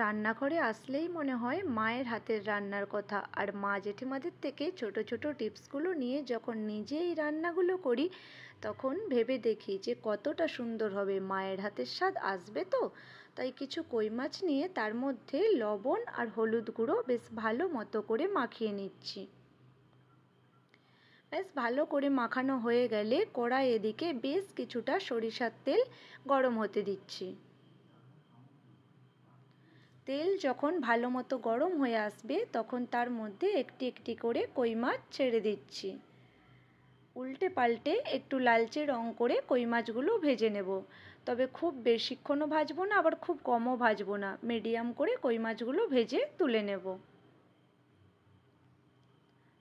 রান্নাঘরে আসলেই মনে হয় মায়ের হাতের রান্নার কথা। আর মা জেঠিমাদের থেকে ছোট ছোট টিপসগুলো নিয়ে যখন নিজে এই রান্নাগুলো করি, তখন ভেবে দেখি যে কতটা সুন্দর হবে, মায়ের হাতের স্বাদ আসবে তো। তাই কিছু কই মাছ নিয়ে তার মধ্যে লবণ আর হলুদ গুঁড়ো বেশ ভালো মতো করে মাখিয়ে নিচ্ছি। বেশ ভালো করে মাখানো হয়ে গেলে কড়াই এদিকে বেশ কিছুটা সরিষার তেল গরম হতে দিচ্ছি। তেল যখন ভালো মতো গরম হয়ে আসবে তখন তার মধ্যে একটি একটি করে কই মাছ ছেড়ে দিচ্ছি। উল্টে পাল্টে একটু লালচে রং করে কই মাছগুলো ভেজে নেব। তবে খুব বেশিক্ষণও ভাজবো না, আবার খুব কমও ভাজবো না, মিডিয়াম করে কই মাছগুলো ভেজে তুলে নেব।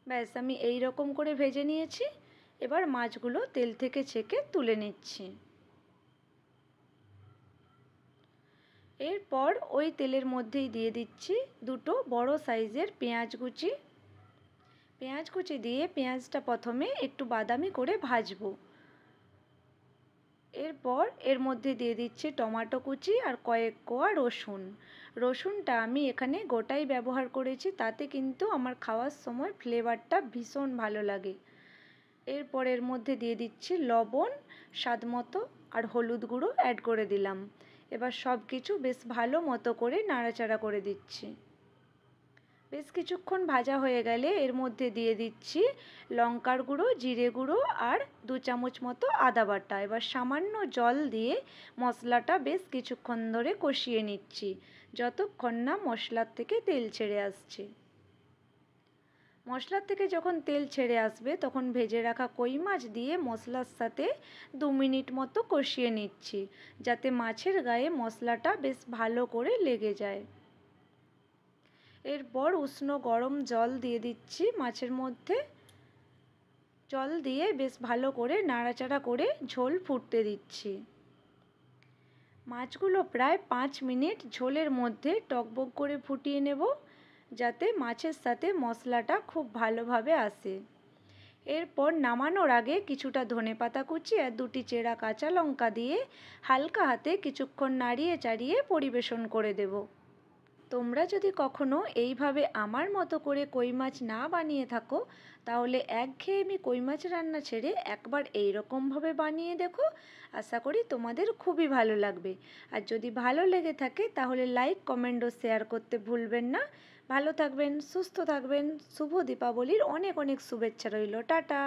ব্যাস, আমি এই রকম করে ভেজে নিয়েছি। এবার মাছগুলো তেল থেকে ছেঁকে তুলে নিচ্ছি। এরপর ওই তেলের মধ্যেই দিয়ে দিচ্ছি দুটো বড় সাইজের পেঁয়াজ কুচি। পেঁয়াজ কুচি দিয়ে পেঁয়াজটা প্রথমে একটু বাদামি করে ভাজবো। এরপর এর মধ্যে দিয়ে দিচ্ছি টমেটো কুচি আর কয়েক কোয়া রসুন। রসুনটা আমি এখানে গোটাই ব্যবহার করেছি, তাতে কিন্তু আমার খাওয়ার সময় ফ্লেভারটা ভীষণ ভালো লাগে। এরপর এর মধ্যে দিয়ে দিচ্ছি লবণ স্বাদ মতো আর হলুদ গুঁড়ো অ্যাড করে দিলাম। এবার সব কিছু বেশ ভালো মতো করে নাড়াচাড়া করে দিচ্ছি। বেশ কিছুক্ষণ ভাজা হয়ে গেলে এর মধ্যে দিয়ে দিচ্ছি লঙ্কার গুঁড়ো, জিরে গুঁড়ো আর 2 চামচ মতো আদা বাটা। এবার সামান্য জল দিয়ে মশলাটা বেশ কিছুক্ষণ ধরে কষিয়ে নিচ্ছি, যতক্ষণ না মশলার থেকে তেল ছেড়ে আসছে। মশলার থেকে যখন তেল ছেড়ে আসবে তখন ভেজে রাখা কই মাছ দিয়ে মশলার সাথে 2 মিনিট মতো কষিয়ে নিচ্ছি, যাতে মাছের গায়ে মশলাটা বেশ ভালো করে লেগে যায়। এরপর উষ্ণ গরম জল দিয়ে দিচ্ছি মাছের মধ্যে। জল দিয়ে বেশ ভালো করে নাড়াচাড়া করে ঝোল ফুটতে দিচ্ছি। মাছগুলো প্রায় 5 মিনিট ঝোলের মধ্যে টকবক করে ফুটিয়ে নেব, যাতে মাছের সাথে মশলাটা খুব ভালোভাবে আসে। এরপর নামানোর আগে কিছুটা ধনেপাতা কুচি আর 2টি চেরা কাঁচা লঙ্কা দিয়ে হালকা হাতে কিছুক্ষণ নাড়িয়ে চাড়িয়ে পরিবেশন করে দেব। তোমরা যদি কখনো এইভাবে আমার মতো করে কই মাছ না বানিয়ে থাকো, তাহলে একঘেয়েমি কই মাছ রান্না ছেড়ে একবার এই রকমভাবে বানিয়ে দেখো। আশা করি তোমাদের খুবই ভালো লাগবে। আর যদি ভালো লেগে থাকে তাহলে লাইক, কমেন্ট ও শেয়ার করতে ভুলবেন না। ভালো থাকবেন, সুস্থ থাকবেন। শুভ দীপাবলির অনেক অনেক শুভেচ্ছা রইল। টাটা।